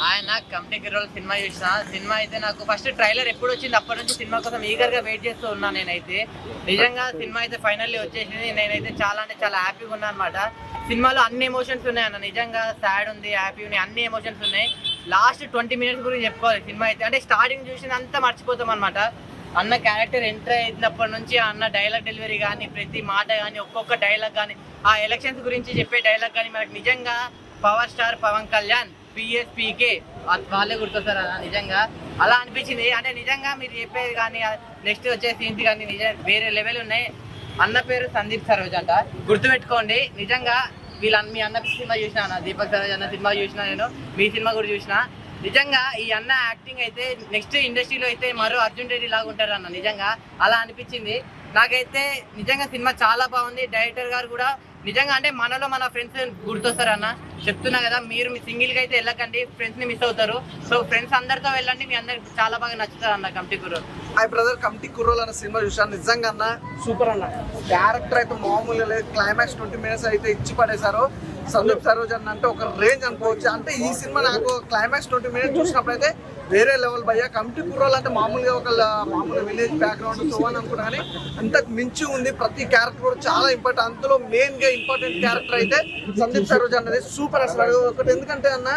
ఆయన committee role cinema చూసిన cinema అయితే నాకు ఫస్ట్ ట్రైలర్ ఎప్పుడు వచ్చింది అప్పటి నుంచి సినిమా కోసం ఈగర్ గా వెయిట్ చేస్తూ ఉన్నాను. నేనైతే నిజంగా సినిమా అయితే ఫైనల్లీ వచ్చేసింది. నేనైతే చాలా అంటే చాలా హ్యాపీగా ఉన్నా అనమాట. సినిమాలో అన్ని ఎమోషన్స్ ఉన్నాయి అన్న, నిజంగా సాడ్ ఉంది, హ్యాపీ ఉన్నాయి, అన్ని ఎమోషన్స్ ఉన్నాయి. లాస్ట్ 20 minutes గురించి చెప్పుకోవాలి సినిమా అయితే. అంటే స్టార్టింగ్ చూసినంతా మర్చిపోతాం అనమాట. అన్న క్యారెక్టర్ ఎంటర్ అయినప్పటి నుంచి అన్న డైలాగ్ డెలివరీ కానీ, ప్రతి మాట కానీ, ఒక్కొక్క డైలాగ్ కానీ, ఆ ఎలక్షన్స్ గురించి చెప్పే డైలాగ్ కానీ మనకు నిజంగా పవర్ స్టార్ పవన్ కళ్యాణ్ పిఎస్పీకే వాళ్ళే గుర్తొస్తారు అన్న. నిజంగా అలా అనిపించింది. అంటే నిజంగా మీరు చెప్పేది కానీ నెక్స్ట్ వచ్చే సీన్స్ కానీ నిజంగా వేరే లెవెల్ ఉన్నాయి. అన్న పేరు సందీప్ సరోజ్ అంట, గుర్తుపెట్టుకోండి. నిజంగా మీ అన్న సినిమా చూసిన అన్న, దీపక్ సరోజ్ అన్న సినిమా చూసిన, నేను మీ సినిమా కూడా చూసిన. నిజంగా ఈ అన్న యాక్టింగ్ అయితే నెక్స్ట్ ఇండస్ట్రీలో అయితే మరో అర్జున్ రెడ్డి లాగా ఉంటారు అన్న. నిజంగా అలా అనిపించింది నాకైతే. నిజంగా సినిమా చాలా బాగుంది. డైరెక్టర్ గారు కూడా నిజంగా అంటే మనలో మన ఫ్రెండ్స్ గుర్తొస్తారు అన్న. చెప్తున్నా కదా, మీరు మీ సింగిల్గా అయితే వెళ్ళకండి, ఫ్రెండ్స్ని మిస్ అవుతారు. సో ఫ్రెండ్స్ అందరితో వెళ్ళండి, మీ అందరికి చాలా బాగా నచ్చుతారు అన్న కమిటీ కుర్రోల్. హాయ్ బ్రదర్, కమిటీ కుర్రోల్ అన్న సినిమా చూసాను. నిజంగా అన్న సూపర్ అన్న. క్యారెక్టర్ అయితే మామూలుగా లేదు. క్లైమాక్స్ 20 minutes అయితే ఇచ్చి పడేశారు. సందీప్ సరోజ్ అన్న అంటే ఒక రేంజ్ అనుకోవచ్చు. అంటే ఈ సినిమా నాకు క్లైమాక్స్ 20 minutes చూసినప్పుడు అయితే వేరే లెవెల్ భయ్యా. కమిటీ కుర్రోల్ అంటే మామూలుగా ఒక మామూలు విలేజ్ బ్యాక్గ్రౌండ్ సో అని అనుకున్నా, కానీ అంతకు మించి ఉంది. ప్రతి క్యారెక్టర్ కూడా చాలా ఇంపార్టెంట్. అందులో మెయిన్ గా ఇంపార్టెంట్ క్యారెక్టర్ అయితే సందీప్ సరోజ్ అన్నది సూపర్ అసలు. ఒకటి ఎందుకంటే అన్న,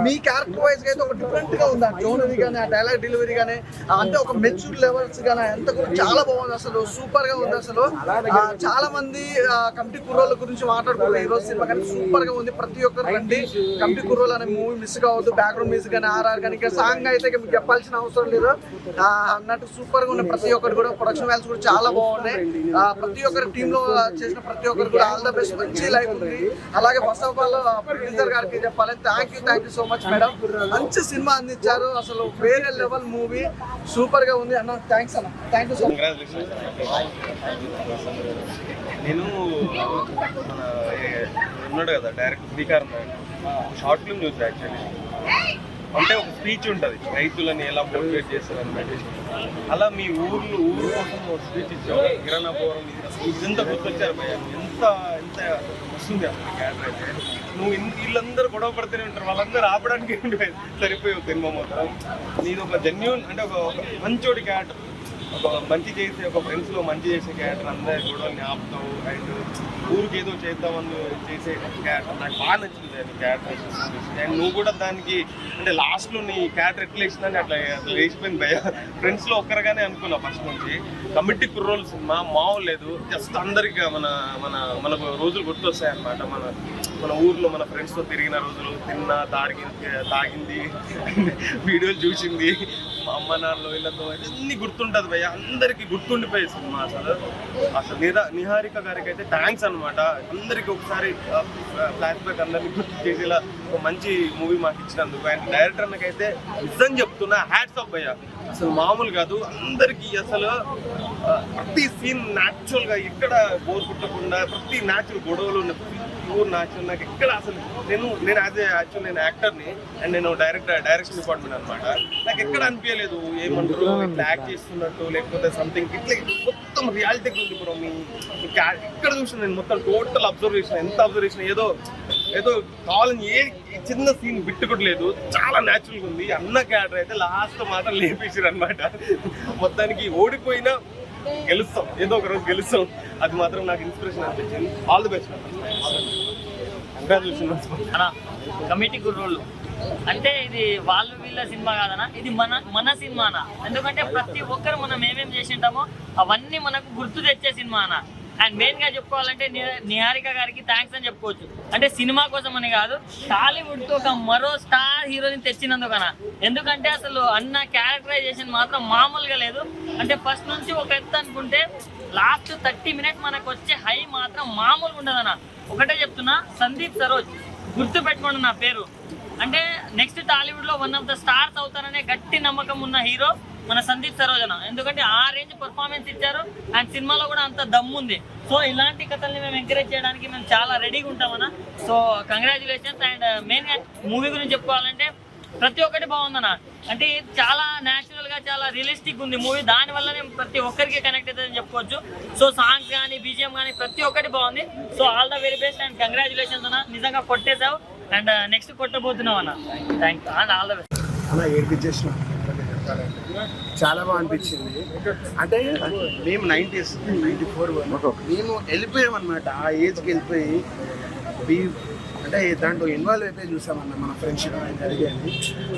మీ క్యారెక్టర్ వైజ్ గా అయితే ఒక డిఫరెంట్ గా ఉంది. ఆ టోన్ అది కానీ, ఆ డైలాగ్ డెలివరీ కానీ, అంటే ఒక మెచ్యూర్ లెవెల్స్ కానీ అంత కూడా చాలా బాగుంది అసలు. సూపర్ గా ఉంది అసలు. చాలా మంది కమిటీ కుర్రోళ్ళ గురించి మాట్లాడుకోవాలి ఈ రోజు సినిమా, కానీ సూపర్ గా ఉంది. ప్రతి ఒక్కరు రండి, కమిటీ కుర్రోల్ అనే మూవీ మిస్ కావద్దు. బ్యాక్గ్రౌండ్ మ్యూజిక్ కానీ, ఆర్ఆర్ కానీ, ఇంకా సాంగ్ అయితే మీకు చెప్పాల్సిన అవసరం లేదు అన్నట్టు సూపర్ గా ఉన్నాయి. ప్రతి ఒక్కరు కూడా ప్రొడక్షన్ వాల్యూస్ కూడా చాలా బాగున్నాయి. ప్రతి ఒక్కరి టీమ్ లో చేసిన ప్రతి ఒక్కరు కూడా ఆల్ ద బెస్ట్. మంచి లైఫ్ ఉంది. అలాగే ఫస్ట్ ఆఫ్ ఆల్ ప్రొడ్యూసర్ గారికి చెప్పాలి, thank you so much madam. మంచి సినిమా అందించారు అసలు. వేరే లెవెల్ మూవీ, సూపర్ గా ఉంది అన్న. థ్యాంక్స్ అన్న, థ్యాంక్ యూ సో మచ్. నేను ఉన్నాడు కదా డైరెక్టర్ శ్రీకారం షార్ట్ ఫిల్మ్ చూసా. యాక్చువల్లీ అంటే ఒక స్పీచ్ ఉంటుంది, రైతులని ఎలా మోటివేట్ చేస్తారని బట్టి. అలా మీ ఊరు కోసం స్పీచ్ ఇచ్చావు. కిరణాపురం ఇదంతా గుర్తొచ్చారు భయ్య. ఎంత ఎంత వస్తుంది అసలు క్యారెక్టర్ అయితే. నువ్వు వీళ్ళందరూ గొడవ పడుతూనే ఉంటారు, వాళ్ళందరూ ఆపడానికి సరిపోయావు సినిమా మొత్తం. నీది ఒక జెన్యూన్ అంటే ఒక మంచోడి క్యారెక్టర్, ఒక మంచి చేసే, ఒక ఫ్రెండ్స్లో మంచి చేసే క్యారెక్టర్. అందరి గొడవల్ని ఆపుతావు అండ్ ఊరికి ఏదో చేద్దామని చేసే క్యారెక్టర్ నాకు బాగా నచ్చింది. నీ క్యారెక్టర్ అండ్ నువ్వు కూడా దానికి అంటే లాస్ట్లో నీ క్యారెక్టర్ ఎట్లా వేసిందని అట్లా వేసిపోయింది భయ. ఫ్రెండ్స్లో ఒక్కరుగానే అనుకున్నా ఫస్ట్ నుంచి. కమిటీ కుర్రోల్ సినిమా మామూలు లేదు. జస్ట్ అందరికీ మనకు రోజులు గుర్తొస్తాయి అన్నమాట. మన ఊర్లో మన ఫ్రెండ్స్తో తిరిగిన రోజులు, తాగింది, వీడియోలు చూసింది, మా అమ్మ నాన్నలు వీళ్ళతో అన్నీ గుర్తుంటుంది భయ్య. అందరికీ గుర్తుండిపోయే సినిమా అసలు నిహారిక గారికి అయితే థ్యాంక్స్ అనమాట. అందరికీ ఒకసారి ఫ్లాష్ బ్యాక్ అందరినీ గుర్తు చేసేలా ఒక మంచి మూవీ మాకు ఇచ్చినందుకు. అండ్ డైరెక్టర్ నాకైతే నిజం చెప్తున్నా, హ్యాట్స్ ఆఫ్ భయ్య. అసలు మామూలు కాదు. అందరికీ అసలు ప్రతి సీన్ న్యాచురల్గా, ఎక్కడ బోర్ కుట్టకుండా, ప్రతి న్యాచురల్ గొడవలు ఉన్న ప్యూర్ న్యాచురల్. నాకు ఎక్కడ అసలు నేను యాక్చువల్ నేను యాక్టర్ని అండ్ నేను డైరెక్షన్ డిపార్ట్మెంట్ అనమాట. నాకు ఎక్కడ అనిపించలేదు ఏమంటారు ఇట్లా యాక్ట్ చేస్తున్నట్టు, లేకపోతే సంథింగ్ ఇట్లా మొత్తం రియాలిటీగా ఉంది బ్రో. ఇక్కడ చూసిన నేను మొత్తం టోటల్ అబ్జర్వేషన్, ఎంత అబ్జర్వేషన్, ఏదో కావాలని ఏ చిన్న సీన్ బిట్టుకోవట్లేదు. చాలా న్యాచురల్గా ఉంది. అన్న క్యారెక్టర్ అయితే లాస్ట్ మాత్రం లేపేసారు అనమాట. మొత్తానికి ఓడిపోయినా గెలుస్తాం, ఏదో ఒక రోజు గెలుస్తాం. అది మాత్రం నాకు ఇన్స్పిరేషన్ అనిపించింది. All the best. కమిటీ కుర్రోళ్ళు అంటే ఇది వాళ్ళు వీళ్ళ సినిమా కాదనా, ఇది మన సినిమానా. ఎందుకంటే ప్రతి ఒక్కరు మనం ఏమేమి చేసింటామో అవన్నీ మనకు గుర్తు తెచ్చే సినిమా అన్న. అండ్ మెయిన్గా చెప్పుకోవాలంటే నిహారిక గారికి థ్యాంక్స్ అని చెప్పుకోవచ్చు. అంటే సినిమా కోసం అని కాదు, టాలీవుడ్తో ఒక మరో స్టార్ హీరోని తెచ్చినందుకనా. ఎందుకంటే అసలు అన్న క్యారెక్టరైజేషన్ మాత్రం మామూలుగా లేదు. అంటే ఫస్ట్ నుంచి ఒక ఎత్తు అనుకుంటే లాస్ట్ 30 minutes మనకు వచ్చే హై మాత్రం మామూలుగా ఉండదన్న. ఒకటే చెప్తున్నా, సందీప్ సరోజ్ గుర్తు పెట్టుకోండి నా పేరు. అంటే నెక్స్ట్ టాలీవుడ్లో వన్ ఆఫ్ ద స్టార్స్ అవుతారనే గట్టి నమ్మకం ఉన్న హీరో మన సందీప్ సరోజ్ అన్న. ఎందుకంటే ఆ రేంజ్ పర్ఫార్మెన్స్ ఇచ్చారు అండ్ సినిమాలో కూడా అంత దమ్ము ఉంది. సో ఇలాంటి కథల్ని మేము ఎంకరేజ్ చేయడానికి మేము చాలా రెడీగా ఉంటామన్నా. So congratulations. అండ్ మెయిన్గా మూవీ గురించి చెప్పుకోవాలంటే ప్రతి ఒక్కటి బాగుందన్న. అంటే చాలా న్యాచురల్ గా చాలా రియలిస్టిక్ ఉంది మూవీ. దాని వల్లనే ప్రతి ఒక్కరికి కనెక్ట్ అవుతుందని చెప్పుకోవచ్చు. సో సాంగ్స్ కానీ బీజిఎం కానీ ప్రతి ఒక్కటి బాగుంది. So all the very best and congratulations అన్న, నిజంగా కొట్టేసావు అండ్ నెక్స్ట్ కొట్టబోతున్నావు అన్న. Thank you and all the best అలా ఏడిపించేసిన చాలా బాగా అనిపించింది. అంటే మేము 90s 94 మేము వెళ్ళిపోయామన్నమాట. ఆ ఏజ్కి వెళ్ళిపోయి అంటే దాంట్లో ఇన్వాల్వ్ అయిపోయి చూసామన్న మన ఫ్రెండ్షిప్ జరిగేది.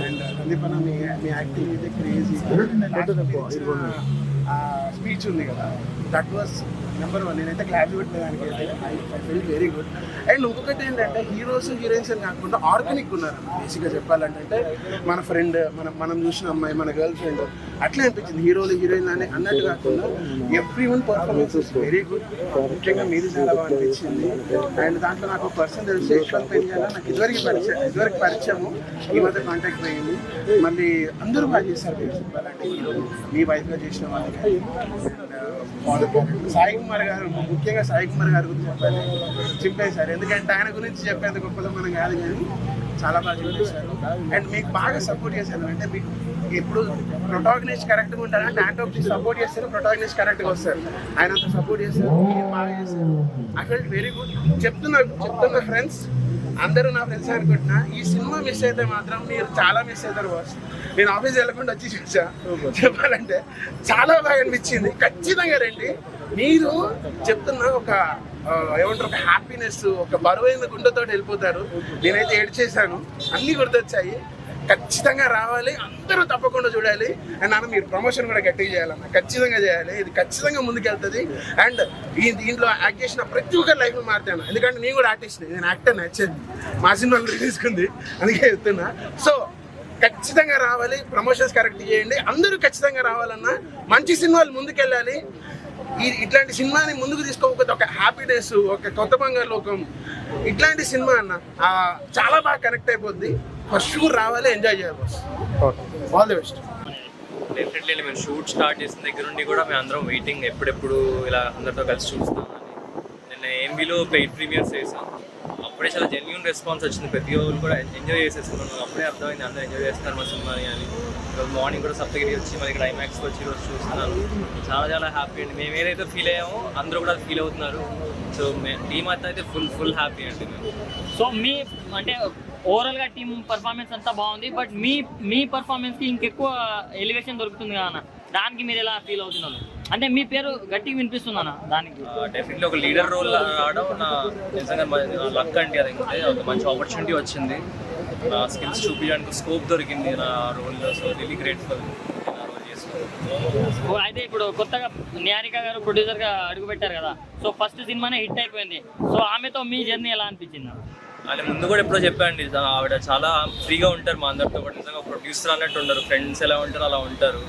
అండ్ సందీప్ అన్న మీ యాక్టింగ్ అయితే క్రేజీ. స్పీచ్ ఉంది కదా, దట్ వాస్ నెంబర్ 1. నేనైతే క్లాప్ పెట్టేదానికి I feel very good. And ఇంకొకటి ఏంటంటే హీరోస్ హీరోయిన్స్ అని కాకుండా ఆర్గానిక్ ఉన్నారు బేసిక్గా చెప్పాలంటే. మన ఫ్రెండ్ మనం చూసిన అమ్మాయి మన గర్ల్ ఫ్రెండ్ అట్లా అనిపించింది. హీరోలు హీరోయిన్ అని అన్నట్టు కాకుండా every one performance is very good. ముఖ్యంగా మీరు చాలా బాగా అనిపించింది. అండ్ దాంట్లో నాకు పర్సన్ తెలిసి యశ్వంత్ పెన్యాల నాకు ఇదివరకు పరిచయము, ఈ మధ్య కాంటాక్ట్ అయ్యింది. మళ్ళీ అందరూ బాగా చేశారు చెప్పాలంటే. హీరో మీ వైఫ్గా చేసిన వాళ్ళకి సాయి కుమార్ గారు, ముఖ్యంగా సాయి కుమార్ గారి గురించి చెప్పాలి, చింపేశారు. ఎందుకంటే ఆయన గురించి చెప్పేంత గొప్పలో మనం కాదు కానీ చాలా బాగా చూపించారు. అండ్ మీకు బాగా సపోర్ట్ చేశారు. అంటే మీకు ఎప్పుడు ప్రొటాగనిస్ట్ కరెక్ట్గా ఉంటారంటే యాంటోప్కి సపోర్ట్ చేస్తారు, ప్రొటాగనిస్ట్ కరెక్ట్గా వస్తారు. ఆయన అంత సపోర్ట్ చేస్తారు, మీరు బాగా చేశారు. I felt very good. చెప్తున్న ఫ్రెండ్స్ అందరూ నా ఫ్రెండ్స్ అనుకుంటున్నా, ఈ సినిమా మిస్ అయితే మాత్రం మీరు చాలా మిస్ అవుతారు బాస్. నేను ఆఫీస్ వెళ్ళకుండా వచ్చి చూసా, చెప్పాలంటే చాలా బాగా అనిపించింది. ఖచ్చితంగా రండి. మీరు చెప్తున్న ఒక ఏమంటారు, ఒక హ్యాపీనెస్, ఒక బరువైన గుండెతో వెళ్ళిపోతారు. నేనైతే ఏడ్చేసాను, అన్నీ గుర్తొచ్చాయి. ఖచ్చితంగా రావాలి, అందరూ తప్పకుండా చూడాలి. అండ్ నాన్న మీరు ప్రమోషన్ కూడా గట్టిగా చేయాలన్న, ఖచ్చితంగా చేయాలి. ఇది ఖచ్చితంగా ముందుకెళ్తుంది. అండ్ దీంట్లో యాక్ట్ చేసిన ప్రతి ఒక్కరి లైఫ్లో మారుతాను. ఎందుకంటే నేను కూడా ఆర్టిస్ట్, నేను యాక్టర్ నచ్చింది, మా సినిమాలు తీసుకుంది, అందుకే చెప్తున్నా. సో ఖచ్చితంగా రావాలి, ప్రమోషన్స్ కరెక్ట్ చేయండి. అందరూ ఖచ్చితంగా రావాలన్నా, మంచి సినిమాలు ముందుకెళ్ళాలి. ఇట్లాంటి సినిమాని ముందుకు తీసుకోకపోతే ఒక హ్యాపీనెస్, ఒక కొత్త బంగారు లోకం ఇట్లాంటి సినిమా అన్న చాలా బాగా కనెక్ట్ అయిపోద్ది. ఫస్ట్ షూర్ రావాలి, ఎంజాయ్ చేయాలి. All the best. డెఫినెట్లీ మేము షూట్ స్టార్ట్ చేసిన దగ్గర నుండి కూడా మేము అందరం వెయిటింగ్ ఎప్పుడెప్పుడు ఇలా అందరితో కలిసి చూస్తామని. నేను ఏఎంబీలో పెయిడ్ ప్రీమియర్స్ చేసాం, అప్పుడే చాలా జెన్యూన్ రెస్పాన్స్ వచ్చింది. ప్రతి ఒక్కరు కూడా ఎంజాయ్ చేసేస్తున్నాను. అప్పుడే అర్థమైంది అందరూ ఎంజాయ్ చేస్తున్నారు మా సినిమాని అని. ఈరోజు మార్నింగ్ కూడా సప్తగిరి వచ్చి మళ్ళీ ఇక్కడ ఐమాక్స్కి వచ్చి ఈరోజు చూస్తున్నాను. చాలా చాలా హ్యాపీ అండి. మేము ఏదైతే ఫీల్ అయ్యామో అందరూ కూడా ఫీల్ అవుతున్నారు. సో టీమ్ అయితే ఫుల్ హ్యాపీ అండి మేము. సో మీ అంటే ఓవరాల్గా టీమ్ పర్ఫార్మెన్స్ అంతా బాగుంది. బట్ మీ పర్ఫార్మెన్స్కి ఇంకెక్కువ ఎలివేషన్ దొరుకుతుంది కదా, దానికి మీరు ఎలా ఫీల్ అవుతున్నారు? అంటే మీ పేరు గట్టిగా వినిపిస్తుందన్న దానికి. డెఫినెట్లీ ఒక లీడర్ రోల్ రావడం నా నిజంగా లక్ అండి. అది ఒక మంచి ఆపర్చునిటీ వచ్చింది. నా స్కిల్స్ చూపించడానికి స్కోప్ దొరికింది నా రోల్లో. సో రియలీ గ్రేట్ఫుల్ నా రోల్ చేసుకున్నాను. అయితే ఇప్పుడు కొత్తగా నిహారిక గారు ప్రొడ్యూసర్గా అడుగుపెట్టారు కదా, సో ఫస్ట్ సినిమానే హిట్ అయిపోయింది. సో ఆమెతో మీ జర్నీ ఎలా అనిపించింది? ఆయన ముందు కూడా ఎప్పుడో చెప్పండి, ఆవిడ చాలా ఫ్రీగా ఉంటారు మా అందరితో కూడా. నిజంగా ప్రొడ్యూసర్ అన్నట్టు ఉండరు, ఫ్రెండ్స్ ఎలా ఉంటారో అలా ఉంటారు.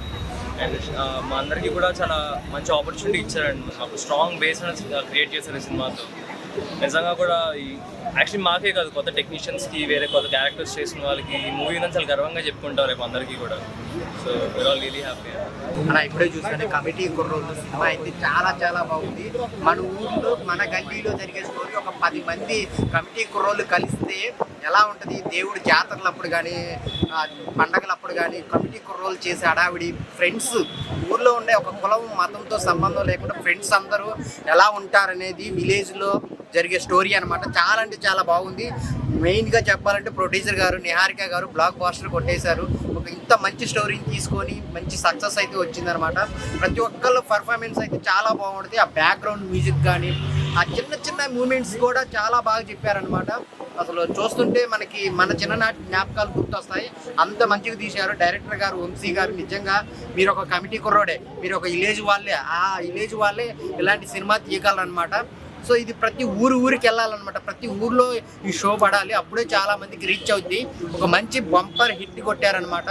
అండ్ మా అందరికీ కూడా చాలా మంచి ఆపర్చునిటీ ఇచ్చారండి. మాకు స్ట్రాంగ్ బేస్ క్రియేట్ చేశారు ఈ సినిమాతో. నిజంగా కూడా యాక్చువల్లీ మాకే కాదు, కొత్త టెక్నీషియన్స్కి, వేరే కొత్త క్యారెక్టర్స్ చేసిన వాళ్ళకి ఈ మూవీ నుంచి చాలా గర్వంగా చెప్పుకుంటారు రేపు అందరికీ కూడా. So we are all really happy. అలా ఇప్పుడే చూసాను కమిటీ కుర్రోళ్ళు సినిమా అయితే చాలా చాలా బాగుంది. మన ఊళ్ళో మన గల్లీలో జరిగే స్టోరీ ఒక 10 మంది కమిటీ కుర్రోళ్ళు కలిస్తే ఎలా ఉంటుంది. దేవుడి జాతరలప్పుడు కానీ పండగలప్పుడు కానీ కమిటీ కుర్రోళ్ళు చేసే హడావిడి, ఫ్రెండ్స్ ఊర్లో ఉండే ఒక కులం మతంతో సంబంధం లేకుండా ఫ్రెండ్స్ అందరూ ఎలా ఉంటారనేది విలేజ్లో జరిగే స్టోరీ అనమాట. చాలా అంటే చాలా బాగుంది. మెయిన్గా చెప్పాలంటే ప్రొడ్యూసర్ గారు నిహారిక గారు బ్లాక్ బాస్టర్ కొట్టేశారు. ఒక ఇంత మంచి స్టోరీని తీసుకొని మంచి సక్సెస్ అయితే వచ్చిందనమాట. ప్రతి ఒక్కళ్ళ పర్ఫార్మెన్స్ అయితే చాలా బాగుంటుంది. ఆ బ్యాక్గ్రౌండ్ మ్యూజిక్ కానీ ఆ చిన్న చిన్న మూమెంట్స్ కూడా చాలా బాగా చెప్పారనమాట. అసలు చూస్తుంటే మనకి మన చిన్ననాటి జ్ఞాపకాలు గుర్తొస్తాయి. అంత మంచిగా తీశారు డైరెక్టర్ గారు, వంశీ గారు. నిజంగా మీరు ఒక కమిటీ కుర్రోడే, మీరు ఒక విలేజ్ వాళ్ళే, ఆ విలేజ్ వాళ్ళే ఇలాంటి సినిమా తీయగలరనమాట. సో ఇది ప్రతి ఊరికి వెళ్ళాలన్నమాట. ప్రతి ఊర్లో ఈ షో పడాలి, అప్పుడే చాలా మందికి రీచ్ అవుద్ది. ఒక మంచి బంపర్ హిట్ కొట్టారనమాట.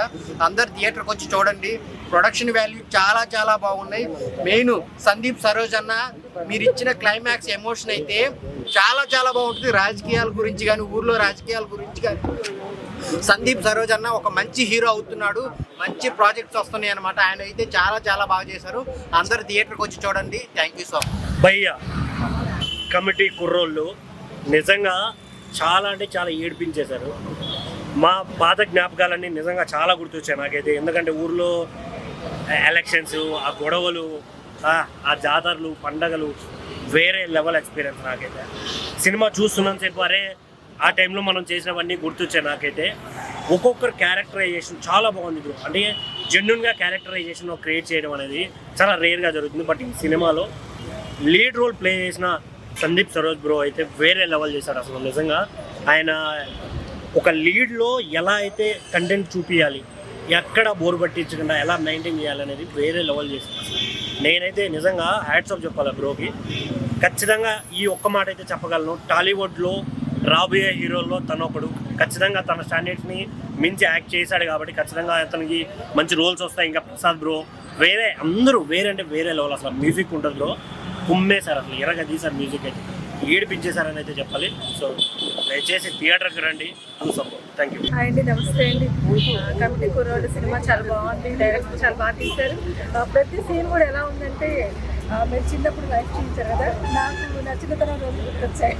అందరు థియేటర్కి వచ్చి చూడండి. ప్రొడక్షన్ వాల్యూ చాలా చాలా బాగున్నాయి. మెయిన్ సందీప్ సరోజ్ అన్న మీరు ఇచ్చిన క్లైమాక్స్ ఎమోషన్ అయితే చాలా చాలా బాగుంటుంది. రాజకీయాల గురించి కానీ, ఊర్లో రాజకీయాల గురించి కానీ సందీప్ సరోజ్ అన్న ఒక మంచి హీరో అవుతున్నాడు. మంచి ప్రాజెక్ట్స్ వస్తున్నాయి అనమాట. ఆయన అయితే చాలా చాలా బాగా చేశారు. అందరు థియేటర్కి వచ్చి చూడండి. Thank you so much. భయ్యా కమిటీ కుర్రోళ్ళు నిజంగా చాలా అంటే చాలా ఏడిపించేశారు. మా పాత జ్ఞాపకాలన్నీ నిజంగా చాలా గుర్తొచ్చాయి నాకైతే. ఎందుకంటే ఊర్లో ఎలక్షన్స్, ఆ గొడవలు, ఆ జాతరలు, పండగలు వేరే లెవెల్ ఎక్స్పీరియన్స్ నాకైతే. సినిమా చూస్తున్నంతసేపు అరే ఆ టైంలో మనం చేసినవన్నీ గుర్తొచ్చాయి నాకైతే. ఒక్కొక్కరు క్యారెక్టరైజేషన్ చాలా బాగుంది బ్రో. అంటే జెన్యున్గా క్యారెక్టరైజేషన్ క్రియేట్ చేయడం అనేది చాలా రేర్గా జరుగుతుంది. బట్ ఈ సినిమాలో లీడ్ రోల్ ప్లే చేసిన సందీప్ సరోజ్ బ్రో అయితే వేరే లెవెల్ చేశాడు అసలు. నిజంగా ఆయన ఒక లీడ్లో ఎలా అయితే కంటెంట్ చూపించాలి, ఎక్కడ బోర్ పట్టించకుండా ఎలా మెయింటైన్ చేయాలనేది వేరే లెవెల్ చేశాడు అసలు. నేనైతే నిజంగా హ్యాట్స్ ఆఫ్ చెప్పాలి బ్రోకి. ఖచ్చితంగా ఈ ఒక్క మాట అయితే చెప్పగలను, టాలీవుడ్లో రాబోయే హీరోల్లో తను ఒకడు. ఖచ్చితంగా తన స్టాండర్డ్స్ని మించి యాక్ట్ చేశాడు కాబట్టి ఖచ్చితంగా అతనికి మంచి రోల్స్ వస్తాయి. ఇంకా ప్రసాద్ బ్రో వేరే, అందరూ వేరే అంటే వేరే లెవెల్ అసలు. మ్యూజిక్ ఉంటుందో కుమ్మేశారు అసలు, ఎరగా తీశారు మ్యూజిక్ అయితే, ఏడిపించేశారని అయితే చెప్పాలి. సో దయచేసి థియేటర్కి రండి, చూసాం. Thank you. హాయ్ అండి, నమస్తే అండి. కమిటీ కుర్రోడు సినిమా చాలా బాగుంది, డైరెక్టర్ చాలా బాగా తీశారు. ప్రతి సీన్ కూడా ఎలా ఉందంటే మీరు చిన్నప్పుడు లైఫ్ చూపించారు కదా, నాకు నా చిన్నతనం రోజులు గుర్తొచ్చాయి.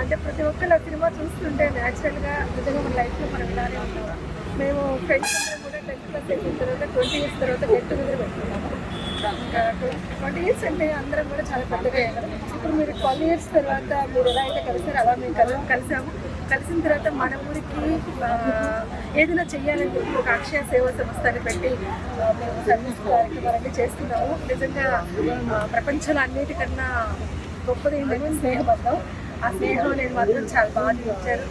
అంటే ప్రతి ఒక్కరు ఆ సినిమా చూస్తుంటే న్యాచురల్గా నిజంగా మన లైఫ్లో మనం ఇలానే ఉన్నాము. మేము ఫ్రెండ్స్ అందరం కూడా 10th క్లాస్ అయిపోయిన తర్వాత 20 years తర్వాత గెట్ టుగెదర్ పెట్టుకున్నాము. 20 years అంటే అందరం కూడా చాలా పెద్దగా అయ్యారు. ఇప్పుడు మీరు 12 years తర్వాత మీరు ఎలా అయితే కలిసారో అలా మేము కలిసాము. కలిసిన తర్వాత మన ఊరికి ఏదైనా చెయ్యాలని చెప్పి ఒక అక్షయ సేవా సంస్థని పెట్టి మేము సర్వీస్ కార్యక్రమాలన్నీ చేస్తున్నాము. నిజంగా ప్రపంచంలో అన్నిటికన్నా గొప్పది ఏంటంటే స్నేహబంధం. ఆ స్నేహం నేను మాత్రం చాలా బాగా చూపించారు.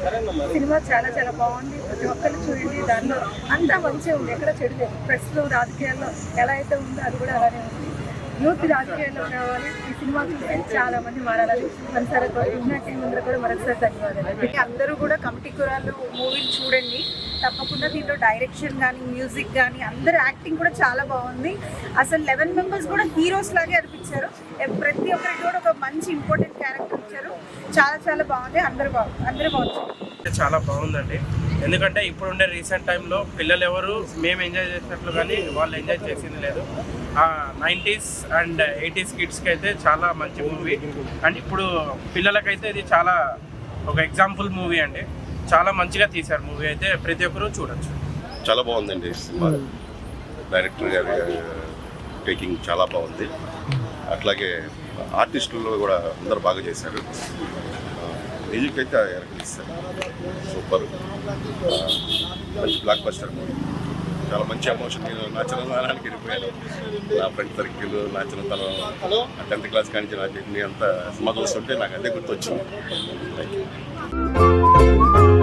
సినిమా చాలా చాలా బాగుంది, ప్రతి ఒక్కరు చూడండి. దానిలో అంతా మంచిగా ఉంది, ఎక్కడ చెడు లేదు. ప్రస్తుతం రాజకీయాల్లో ఎలా అయితే ఉందో అది కూడా అలానే ఉంది. యూత్ రాజకీయాల్లో రావాలి, ఈ సినిమా చూసి చాలా మంది మారాలని మనసారా కోరుకుంటున్నా. టీం అందరూ కూడా మరొకసారి ధన్యవాదాలు. అందరూ కూడా కమిటీ కుర్రాళ్ళు మూవీని చూడండి తప్పకుండా. దీంట్లో డైరెక్షన్ కానీ మ్యూజిక్ కానీ అందరు యాక్టింగ్ కూడా చాలా బాగుంది. అసలు 11 members కూడా హీరోస్ లాగే అనిపించారు. ప్రతి ఒక్కరికి కూడా ఒక మంచి ఇంపార్టెంట్ క్యారెక్టర్ ఇచ్చారు. చాలా చాలా బాగుంది. అందరూ బాగుంది. చాలా బాగుందండి. ఎందుకంటే ఇప్పుడుండే రీసెంట్ టైంలో పిల్లలు ఎవరు మేము ఎంజాయ్ చేసినట్లు కానీ వాళ్ళు ఎంజాయ్ చేసింది లేదు. 90s అండ్ 80s కిడ్స్కి అయితే చాలా మంచి మూవీ. అండ్ ఇప్పుడు పిల్లలకైతే ఇది చాలా ఒక ఎగ్జాంపుల్ మూవీ అండి. చాలా మంచిగా తీశారు మూవీ అయితే, ప్రతి ఒక్కరూ చూడొచ్చు. చాలా బాగుందండి సినిమా. డైరెక్టర్ గారి టేకింగ్ చాలా బాగుంది. అట్లాగే ఆర్టిస్టులు కూడా అందరు బాగా చేశారు. మ్యూజిక్ అయితే తీస్తారు సూపర్. మంచి బ్లాక్ బస్టర్ మూవీ. చాలా మంచి ఎమోషన్. నేను నా చిన్నతనానికి వెళ్ళిపోయాను. నా ఫ్రెండ్ సర్కిల్, నా చిన్నతనం 10th క్లాస్ కానీ నా జర్నీ అంతా సినిమా చూస్తుంటే నాకు అదే గుర్తొచ్చింది. Thank you.